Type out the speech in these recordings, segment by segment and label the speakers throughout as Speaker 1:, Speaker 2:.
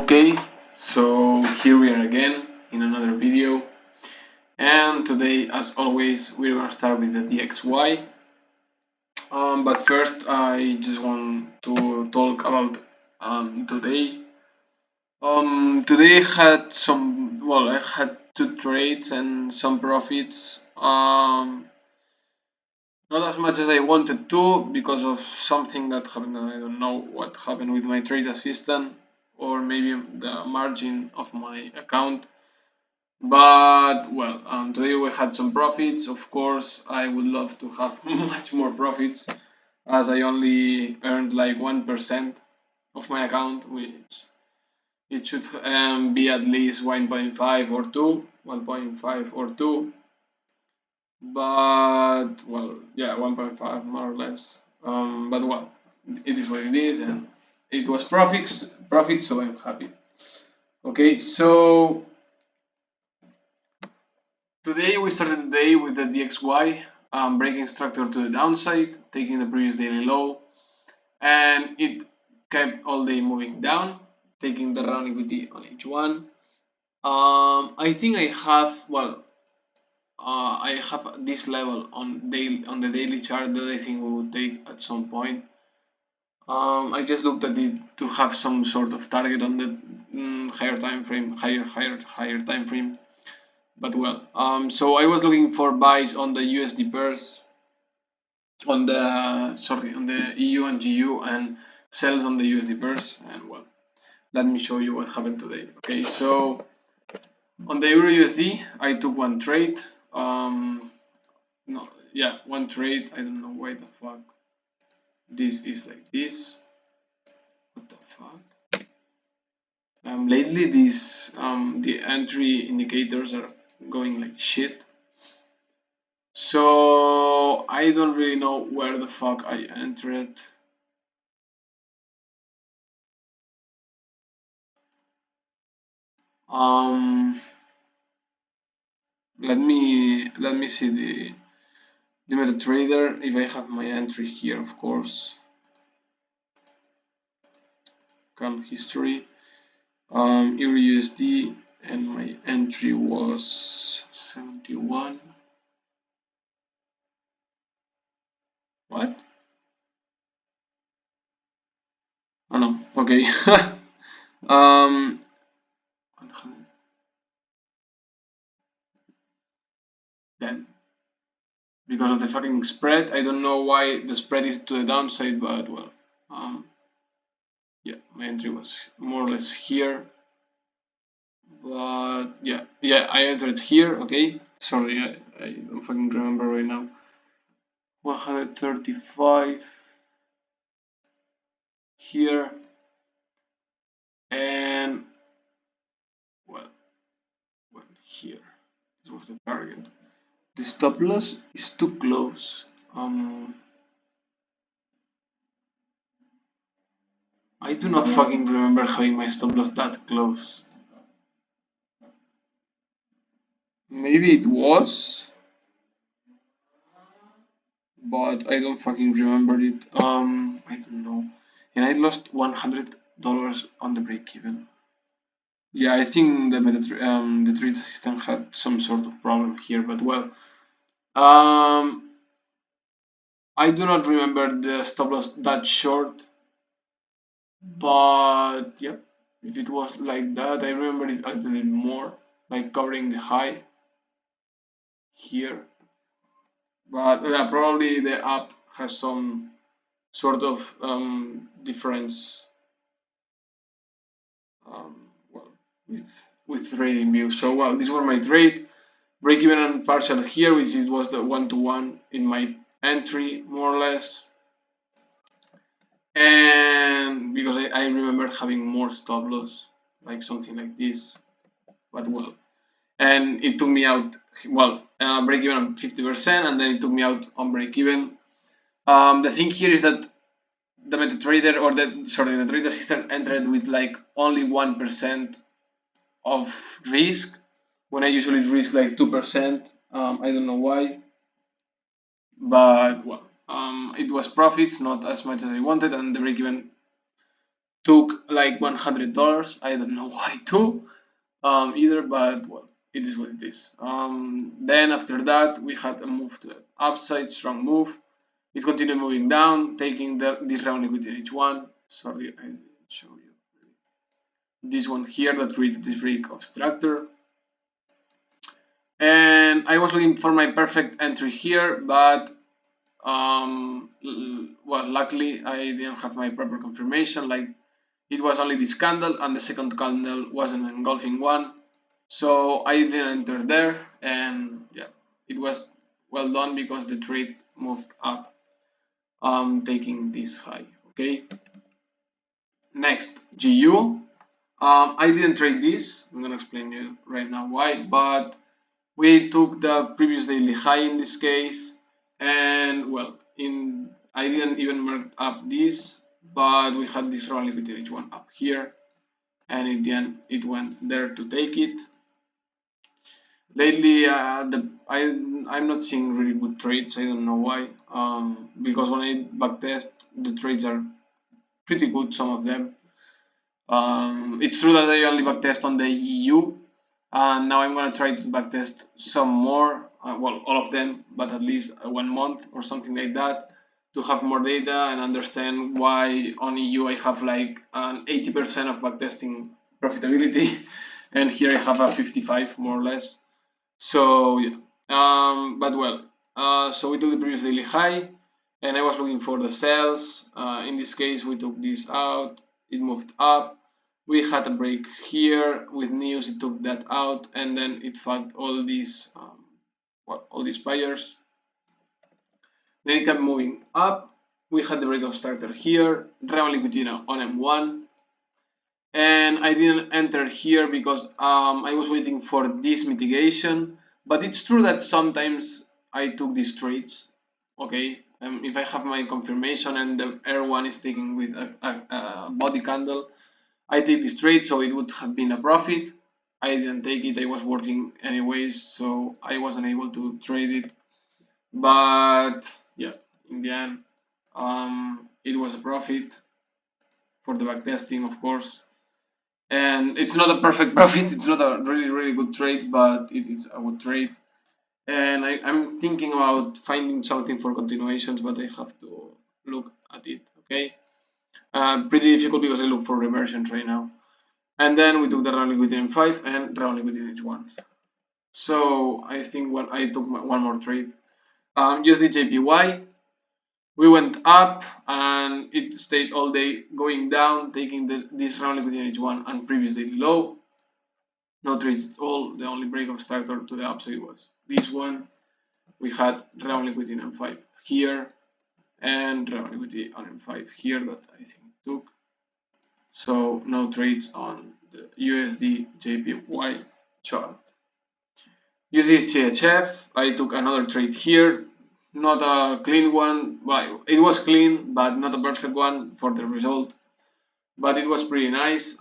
Speaker 1: Okay, so here we are again in another video, and today, as always, we're gonna start with the DXY. But first, I just want to talk about today. Today I had I had two trades and some profits. Not as much as I wanted to because of something that happened. I don't know what happened with my trade assistant or maybe the margin of my account. But well, today we had some profits. Of course, I would love to have much more profits, as I only earned like 1% of my account, which it should be at least 1.5 or 2, 1.5 or 2. But well, yeah, 1.5 more or less. But well, it is what it is, and it was profit, so I'm happy. Okay, so today we started the day with the DXY, breaking structure to the downside, taking the previous daily low, and it kept all day moving down, taking the round equity on H1. I think I have this level on the daily chart that I think we would take at some point. I just looked at it to have some sort of target on the higher time frame, higher time frame. But well, so I was looking for buys on the USD pairs, on the EU and GU, and sells on the USD pairs. And well, let me show you what happened today. Okay, so on the Euro USD, I took one trade. One trade. I don't know why the fuck this is like this. What the fuck? Lately the entry indicators are going like shit. So I don't really know where the fuck I entered. Let me see the MetaTrader if I have my entry here, of course. Account history, Euro USD, and my entry was 71. What? Oh no. Okay. 100. Then because of the fucking spread, I don't know why the spread is to the downside, but well, yeah, my entry was more or less here. But yeah, I entered here. Okay, sorry, I don't fucking remember right now. 135 here, and well, here. This was the target. The stop loss is too close. I do not fucking remember having my stop loss that close. Maybe it was, but I don't fucking remember it. I don't know. And I lost $100 on the break even. Yeah, I think the trade system had some sort of problem here, but well, I do not remember the stop loss that short, but yeah, if it was like that, I remember it a little bit more, like covering the high here. But yeah, probably the app has some sort of difference, well, with trading views. So well, these were my trade. Break even and partial here, which was the 1-to-1 in my entry, more or less. And because I remember having more stop loss, like something like this, but well, and it took me out, break even on 50%, and then it took me out on break even. The thing here is that the MetaTrader the trade assistant entered with like only 1% of risk when I usually risk like 2%. I don't know why, but well, it was profits, not as much as I wanted, and the break even took like $100. I don't know why too, either, but well, it is what it is. Then after that, we had a move to the upside, strong move. It continued moving down, taking this round liquidity in each one. Sorry, I didn't show you this one here that created this break of structure. And I was looking for my perfect entry here, but well, luckily I didn't have my proper confirmation. Like, it was only this candle, and the second candle was an engulfing one, so I didn't enter there. And yeah, it was well done because the trade moved up, taking this high. Okay, next, GU. I didn't trade this. I'm gonna explain you right now why, but we took the previous daily high in this case, and well, I didn't even mark up this, but we had this round liquidity each one up here, and in the end it went there to take it. Lately, I'm not seeing really good trades. I don't know why. Because when I backtest, the trades are pretty good, some of them. It's true that I only backtest on the EU, and now I'm gonna try to backtest some more. Well, all of them, but at least 1 month or something like that, to have more data and understand why on EU I have like an 80% of backtesting profitability, and here I have a 55 more or less. So yeah, but well, so we took the previous daily high, and I was looking for the sells. In this case, we took this out. It moved up. We had a break here with news. It took that out, and then it fucked all these, all these buyers. Then it kept moving up. We had the breakout starter here. Round liquidity on M1. And I didn't enter here because I was waiting for this mitigation. But it's true that sometimes I took these trades. Okay, if I have my confirmation and the R1 is taking with a body candle, I take this trade, so it would have been a profit. I didn't take it. I was working anyways, so I wasn't able to trade it. But yeah, in the end, it was a profit for the backtesting, of course. And it's not a perfect profit. It's not a really good trade, but it is a good trade. And I'm thinking about finding something for continuations, but I have to look at it. Okay, pretty difficult because I look for reversions right now. And then we took the round liquidity in 5 and round liquidity in H1. So I think when I took one more trade, USD JPY, we went up and it stayed all day going down, taking this round liquidity in H1 and previous daily low. No trades at all. The only break of starter to the upside was this one. We had round liquidity on M5 here and round liquidity on M5 here that I think took. So no trades on the USD JPY chart. USD CHF, I took another trade here. Not a clean one. Well, it was clean, but not a perfect one for the result. But it was pretty nice.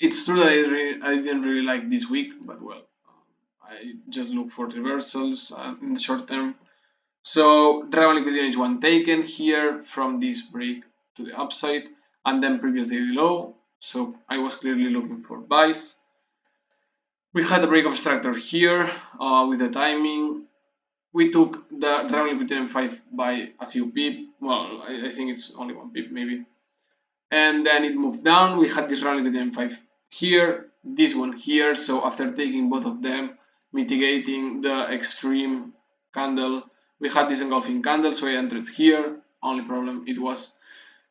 Speaker 1: It's true that I didn't really like this week, but well, I just look for reversals in the short term. So round liquidity is one taken here from this break to the upside, and then previous daily low. So I was clearly looking for buys. We had a break of structure here with the timing. We took the round liquidity M5 by a few pip. Well, I think it's only 1 pip maybe. And then it moved down. We had this round liquidity M5 here, this one here. So after taking both of them, mitigating the extreme candle, we had this engulfing candle, so I entered here. Only problem, it was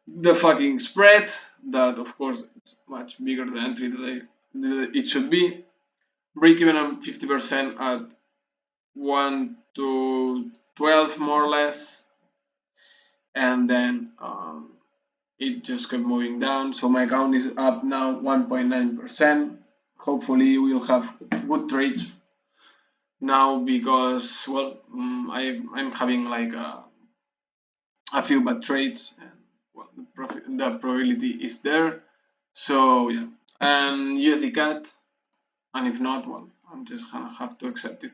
Speaker 1: the fucking spread. That of course is much bigger the entry that it should be. Break even on 50% at 1 to 12 more or less, and then it just kept moving down. So my account is up now 1.9%. Hopefully we'll have good trades now because well, I'm having like a few bad trades, and well, the probability is there. So yeah, and USD CAD, and if not, well, I'm just gonna have to accept it.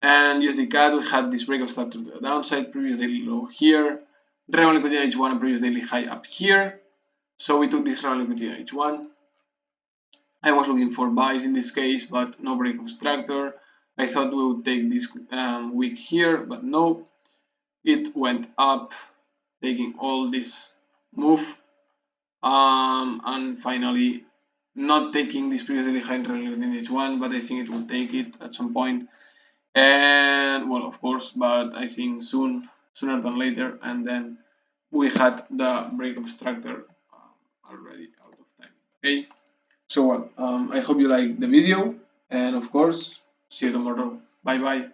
Speaker 1: And USD CAD, we had this break of start to the downside, previous daily low here. Revenue liquidity on H1 and previous daily high up here. So we took this revenue liquidity on H1. I was looking for buys in this case, but no break of structure. I thought we would take this week here, but no. It went up, taking all this move, and finally not taking this previously high revenue in H1, but I think it will take it at some point. And well, of course, but I think sooner than later, and then we had the break of structure already out of time. Okay, so I hope you like the video, and of course, see you tomorrow. Bye bye.